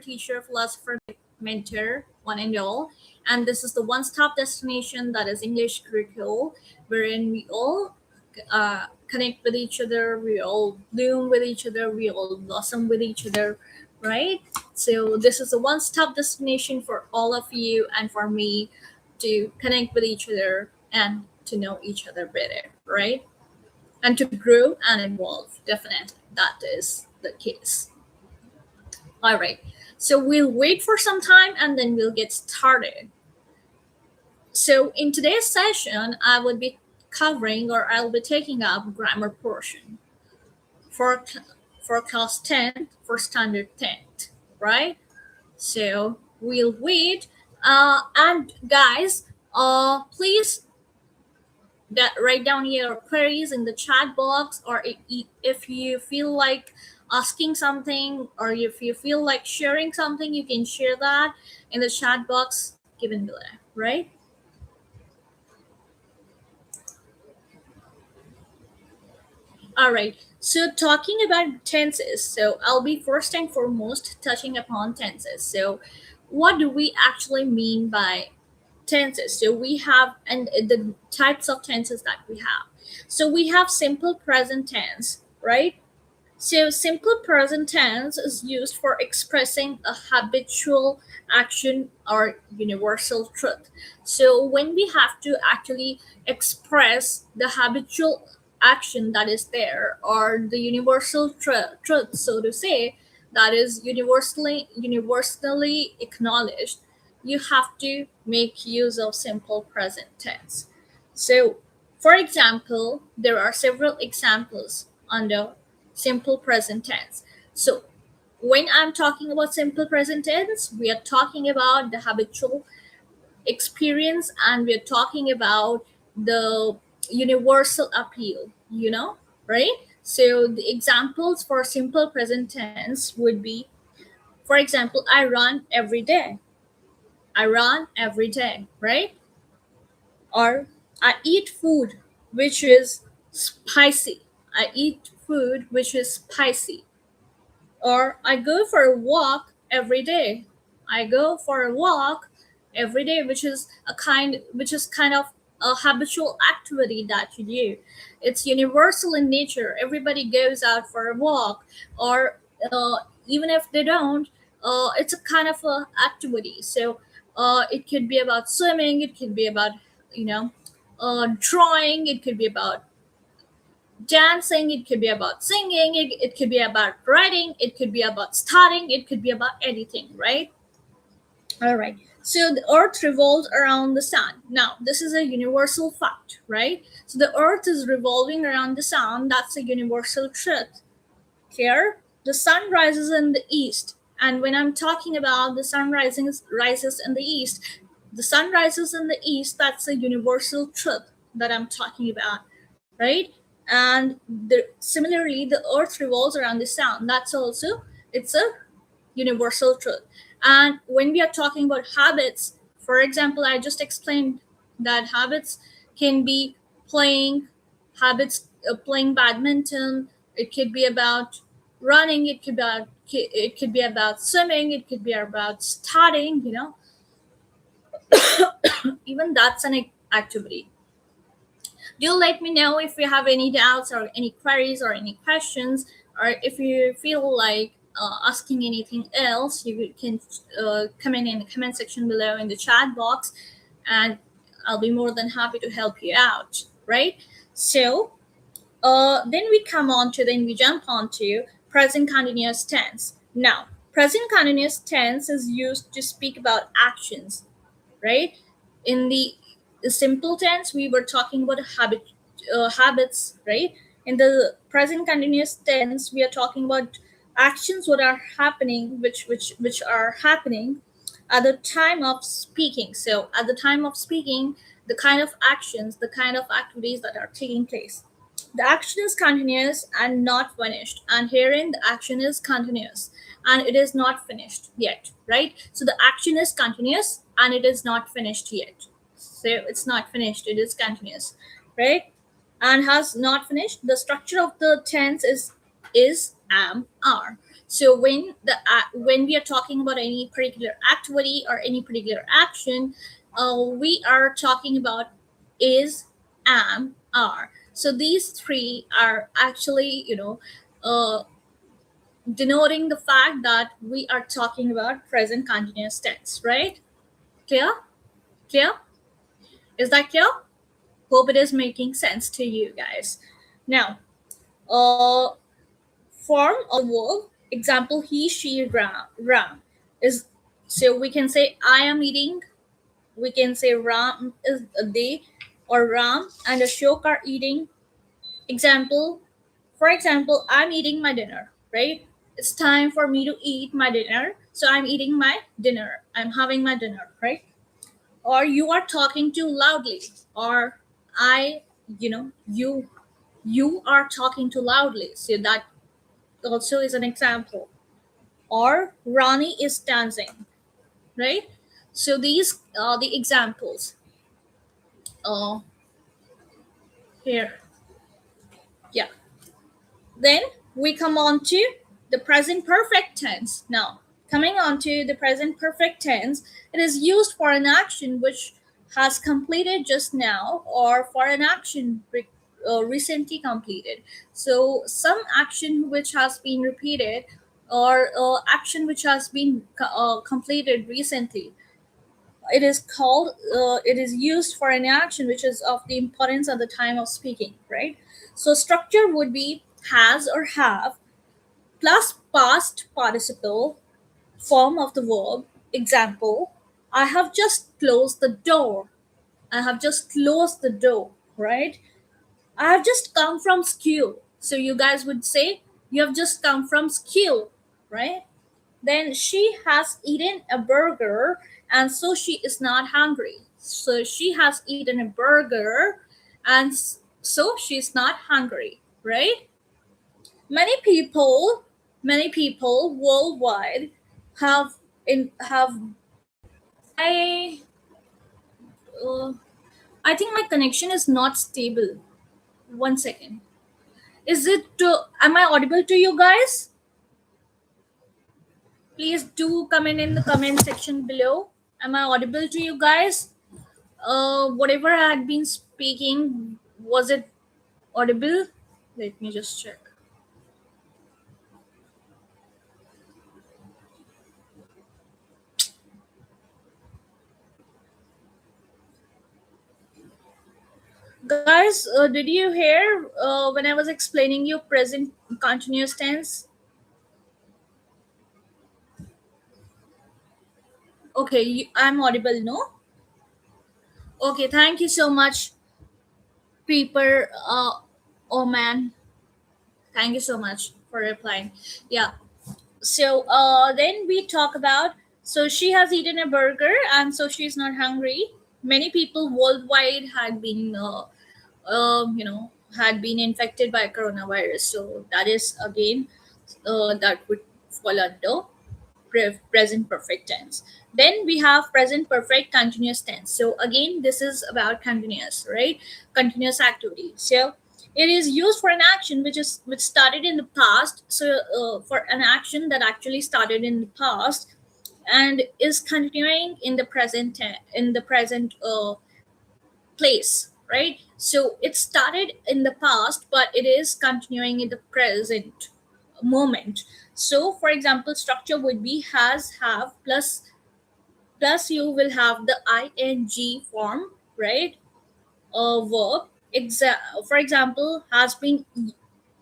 teacher, philosopher, mentor, one and all. And this is the one stop destination that is English curricle, wherein we all connect with each other, we all bloom with each other, we all blossom with each other, right? So, this is a one stop destination for all of you and for me to connect with each other and to know each other better, right? And to grow and evolve. Definitely, that is the case. All right. So we'll wait for some time and then we'll get started. So in today's session, I would be covering or I'll be taking up grammar portion for for class 10 for standard 10th, right? So we'll wait. And guys, please that write down your queries in the chat box, or if you feel like asking something or if you feel like sharing something, you can share that in the chat box given below, right? All right, so talking about tenses, so I'll be first and foremost touching upon tenses. So what do we actually mean by tenses? So we have, and the types of tenses that we have. So we have simple present tense, right? So simple present tense is used for expressing a habitual action or universal truth. So when we have to actually express the habitual action that is there, or the universal truth, so to say, that is universally acknowledged, you have to make use of simple present tense. So for example, there are several examples under simple present tense. So when I'm talking about simple present tense, we are talking about the habitual experience and we're talking about the universal appeal, right? So the examples for simple present tense would be, for example, I run every day. I run every day, right? Or I eat food which is spicy. I eat food which is spicy. Or I go for a walk every day. I go for a walk every day, which is kind of a habitual activity that you do. It's universal in nature. Everybody goes out for a walk, or even if they don't, it's a kind of a activity. So it could be about swimming. It could be about you know drawing. It could be about dancing, it could be about singing, it could be about writing, it could be about studying, it could be about anything, right? All right. So the earth revolves around the sun. Now, this is a universal fact, right? So the earth is revolving around the sun. That's a universal truth. Here, the sun rises in the east. And when I'm talking about the sun rises in the east, the sun rises in the east, that's a universal truth that I'm talking about, right? And similarly, the earth revolves around the sun. That's also, it's a universal truth. And when we are talking about habits, for example, I just explained that habits can be playing badminton. It could be about running. It could be about swimming. It could be about studying. Even that's an activity. Do let me know if you have any doubts or any queries or any questions, or if you feel like asking anything else, you can comment in the comment section below in the chat box, and I'll be more than happy to help you out, right? So then we jump on to present continuous tense. Now, present continuous tense is used to speak about actions, right? In the simple tense, we were talking about habits, right? In the present continuous tense, we are talking about actions what are happening, which are happening at the time of speaking. So at the time of speaking, the kind of actions, the kind of activities that are taking place. The action is continuous and not finished. And herein, the action is continuous and it is not finished yet, right? So the action is continuous and it is not finished yet. So it's not finished, it is continuous, right? And has not finished. The structure of the tense is am, are. So when we are talking about any particular activity or any particular action, we are talking about is, am, are. So these three are actually, uh, denoting the fact that we are talking about present continuous tense, right? Clear? Clear? Is that clear? Hope it is making sense to you guys. Now, uh, form of verb, example, he, she, ram is, so we can say I am eating, we can say ram is they, or ram and ashok are eating. Example, for example, I'm eating my dinner, right? It's time for me to eat my dinner, so I'm eating my dinner, I'm having my dinner, right? Or you are talking too loudly, or I, you are talking too loudly, so that also is an example. Or Ronnie is dancing, right? So these are the examples uh, here. Yeah. Then we come on to the present perfect tense. Now, coming on to the present perfect tense, it is used for an action which has completed just now, or for an action recently completed. So, some action which has been repeated, or action which has been completed recently, it is used for an action which is of the importance at the time of speaking, right? So structure would be has or have plus past participle form of the verb. Example, I have just closed the door, I have just closed the door, right? I have just come from school, so you guys would say you have just come from school, right? Then she has eaten a burger and so she is not hungry. So she has eaten a burger and so she's not hungry, right? Many people, many people worldwide have have I uh, I think my connection is not stable. One second. Is it am I audible to you guys? Please do comment in the comment section below. Am I audible to you guys? Whatever I had been speaking, was it audible? Let me just check. Guys, did you hear when I was explaining you present continuous tense? Okay, I'm audible, no? Okay, thank you so much, Peeper. Oh man, thank you so much for replying. Yeah. So then we talk about, so she has eaten a burger and so she's not hungry. Many people worldwide had been had been infected by coronavirus, so that is again that would fall under present perfect tense. Then we have present perfect continuous tense. So again, this is about continuous, right? Continuous activity. So it is used for an action which started in the past. So for an action that actually started in the past and is continuing in the present place, right? So it started in the past, but it is continuing in the present moment. So, for example, structure would be has, have, plus you will have the ing form, right? A verb. For example, has been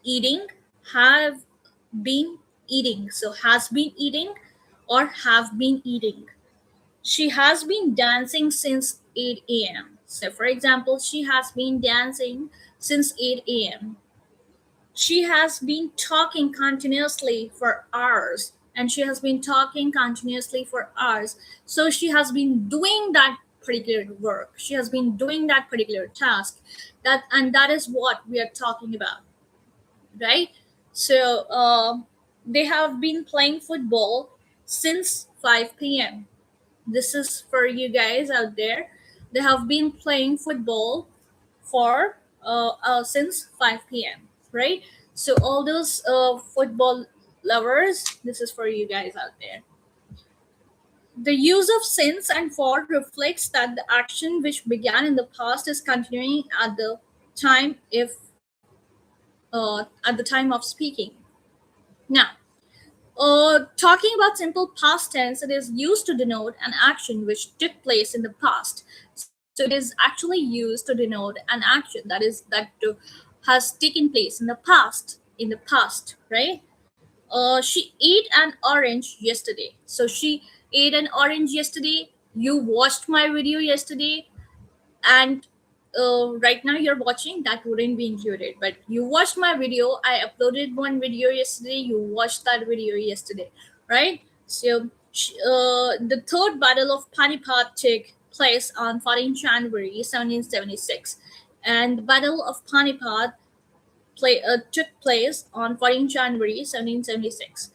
eating, have been eating. So, has been eating or have been eating. She has been dancing since 8 a.m. So, for example, she has been dancing since 8 a.m. She has been talking continuously for hours, and she has been talking continuously for hours. So, she has been doing that particular work. She has been doing that particular task. That is what we are talking about, right? So, they have been playing football since 5 p.m. This is for you guys out there. They have been playing football for since 5 p.m. Right? So all those football lovers, this is for you guys out there. The use of since and for reflects that the action which began in the past is continuing at the time of speaking. Now, talking about simple past tense, it is used to denote an action which took place in the past. So it is actually used to denote an action that has taken place in the past. In the past, right? She ate an orange yesterday. So she ate an orange yesterday. You watched my video yesterday, and right now you're watching, that wouldn't be included, but you watched my video. I uploaded one video yesterday, you watched that video yesterday, right? So the third battle of Panipat took place on 14 January 1776, and the battle of Panipat took place on 14 January 1776.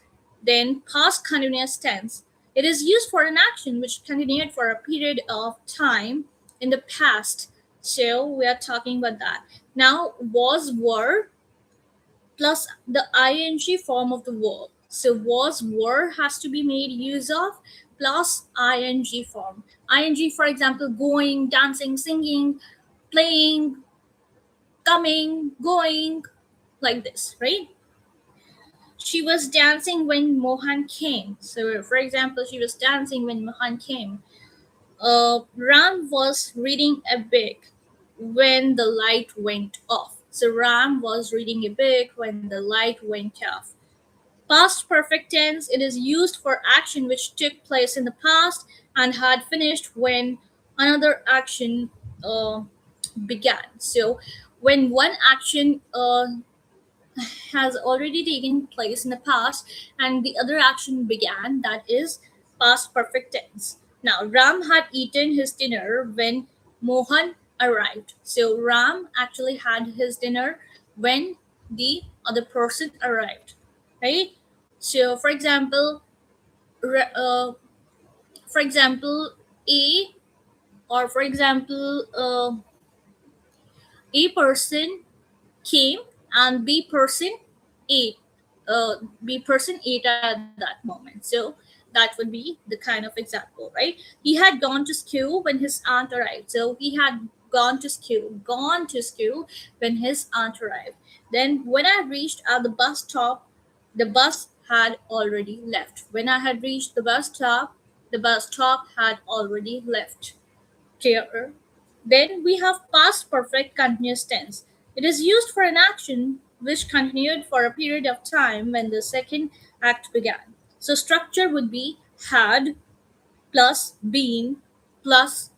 Then past continuous tense. It is used for an action which continued for a period of time in the past. So we are talking about that. Now was, were, plus the ing form of the verb. So was, were has to be made use of, plus ing form. Ing, for example, going, dancing, singing, playing, coming, going, like this, right? She was dancing when Mohan came. So, for example, she was dancing when Mohan came. Ram was reading a book when the light went off. So, Ram was reading a book when the light went off. Past perfect tense, it is used for action which took place in the past and had finished when another action began. So, when one action has already taken place in the past and the other action began, that is past perfect tense. Now Ram had eaten his dinner when Mohan arrived. So Ram actually had his dinner when the other person arrived, right? So for example a or for example a person came and ate B person ate at that moment. So that would be the kind of example, right? He had gone to school when his aunt arrived. So he had gone to school when his aunt arrived. Then when I reached at the bus stop, the bus had already left. When I had reached the bus stop had already left. Clear? Then we have past perfect continuous tense. It is used for an action which continued for a period of time when the second act began. So structure would be had plus been plus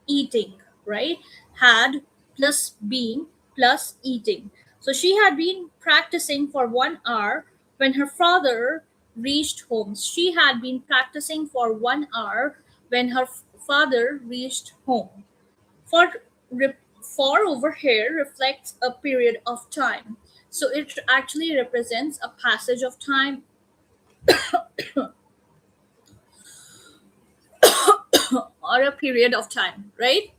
eating, right? Had plus been plus eating. So she had been practicing for 1 hour when her father reached home. She had been practicing for 1 hour when her father reached home. For for over here reflects a period of time. So it actually represents a passage of time or a period of time, right?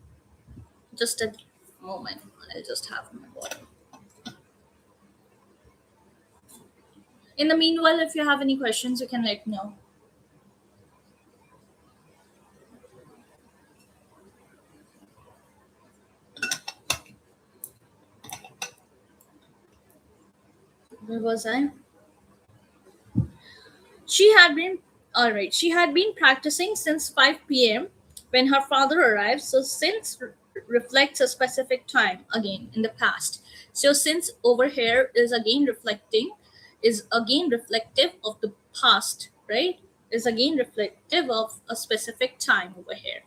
Just a moment. I'll just have my water. In the meanwhile, if you have any questions, you can let me know. Where was I? She had been all right. She had been practicing since 5 p.m. when her father arrived. So since reflects a specific time again in the past. So since over here is again reflective of the past, right? Is again reflective of a specific time over here.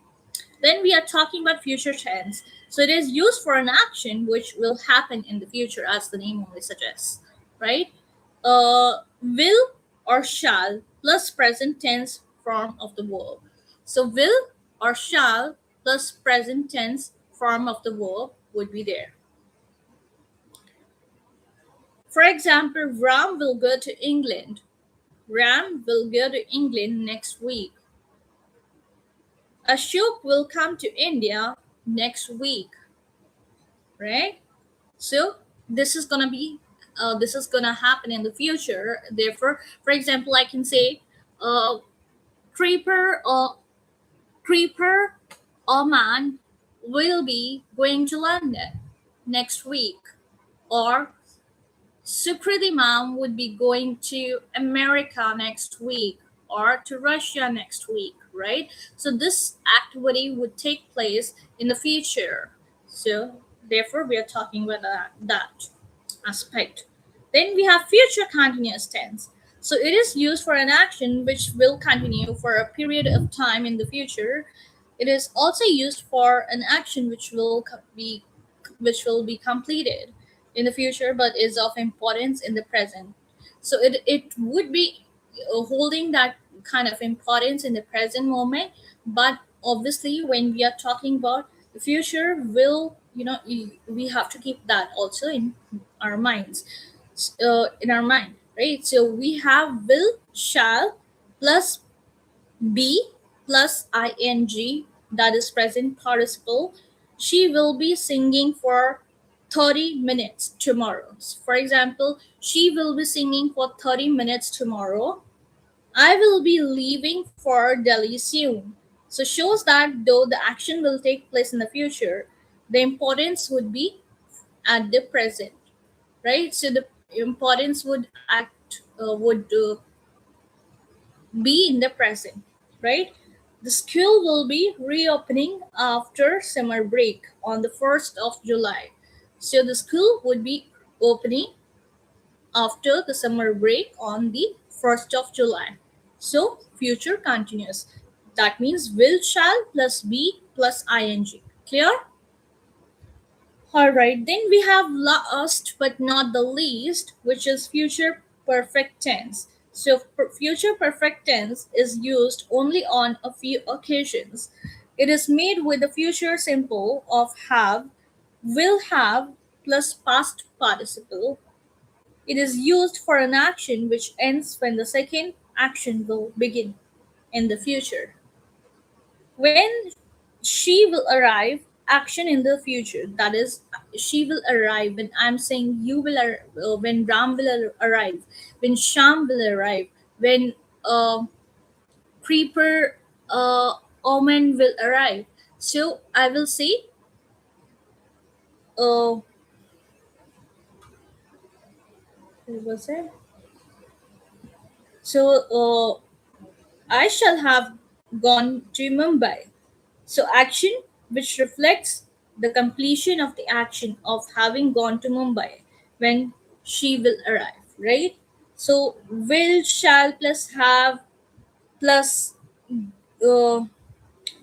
Then we are talking about future tense. So it is used for an action which will happen in the future, as the name only suggests, right? Will or shall plus present tense form of the verb. So will or shall plus present tense form of the verb would be there. For example, Ram will go to England. Ram will go to England next week. Ashok will come to India next week, right? So this is gonna be this is gonna happen in the future. Therefore, for example, I can say, uh, creeper or creeper Oman will be going to London next week, or Sukriti mom would be going to America next week or to Russia next week, right? So this activity would take place in the future. So therefore, we are talking about that aspect. Then we have future continuous tense. So it is used for an action which will continue for a period of time in the future. It is also used for an action which will be completed in the future but is of importance in the present. So it would be holding that kind of importance in the present moment, but obviously when we are talking about the future, we have to keep that also in our minds, in our mind, right? So we have will, shall, plus be, plus ing, that is present participle. She will be singing for 30 minutes tomorrow. For example, she will be singing for 30 minutes tomorrow. I will be leaving for Delhi soon. So shows that though the action will take place in the future, the importance would be at the present, right? So the importance would be in the present, right? The school will be reopening after summer break on the 1st of July. So the school would be opening after the summer break on the 1st of July. So future continuous. That means will, shall plus be plus ing. Clear? All right, then we have last but not the least, which is future perfect tense. So, future perfect tense is used only on a few occasions. It is made with the future simple of have, will have plus past participle. It is used for an action which ends when the second action will begin in the future. When she will arrive, action in the future, that is, she will arrive. When I'm saying when Ram will arrive, when Sham will arrive, when creeper Omen will arrive. So I will say, what was it? So I shall have gone to Mumbai. So, action which reflects the completion of the action of having gone to Mumbai when she will arrive, right? So, will, shall plus have plus uh,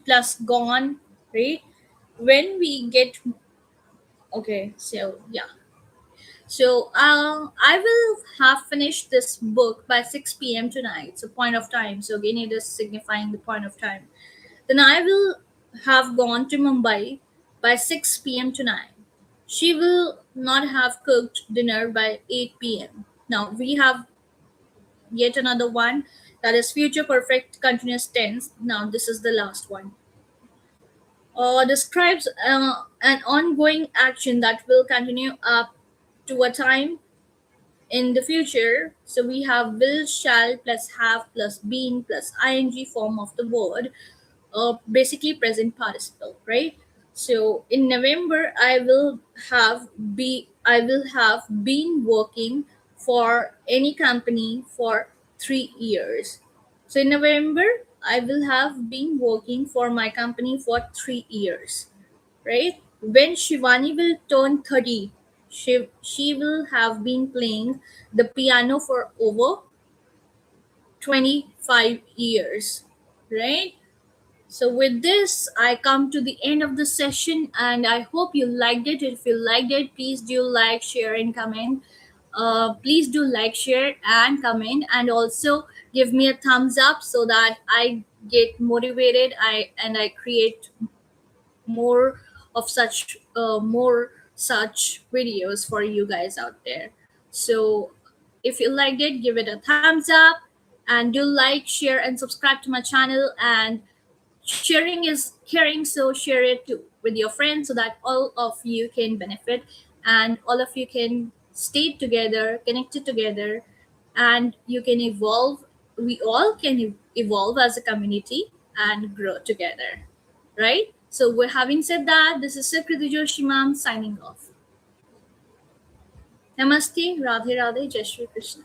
plus gone, right? When we get, okay, so yeah. So, I will have finished this book by 6 p.m. tonight. So, point of time. So, again, it is signifying the point of time. Then I will have gone to Mumbai by 6 p.m. tonight. She will not have cooked dinner by 8 p.m. Now we have yet another one, that is future perfect continuous tense. Now this is the last one. Describes an ongoing action that will continue up to a time in the future. So we have will, shall plus have plus been plus ing form of the word, basically present participle, right? So in November, I will have been working for any company for 3 years. So in November, I will have been working for my company for 3 years, right? When Shivani will turn 30, she will have been playing the piano for over 25 years, right? So, with this, I come to the end of the session and I hope you liked it. If you liked it, please do like, share, and comment. Please do like, share, and comment, and also give me a thumbs up so that I get motivated. I create more such videos for you guys out there. So, if you liked it, give it a thumbs up, and do like, share, and subscribe to my channel. And sharing is caring, so share it with your friends so that all of you can benefit and all of you can stay together, connected together, and you can evolve. We all can evolve as a community and grow together, right? So, we're having said that, this is Sukriti Joshi ma'am signing off. Namaste, Radhe Radhe, Jai Shri Krishna.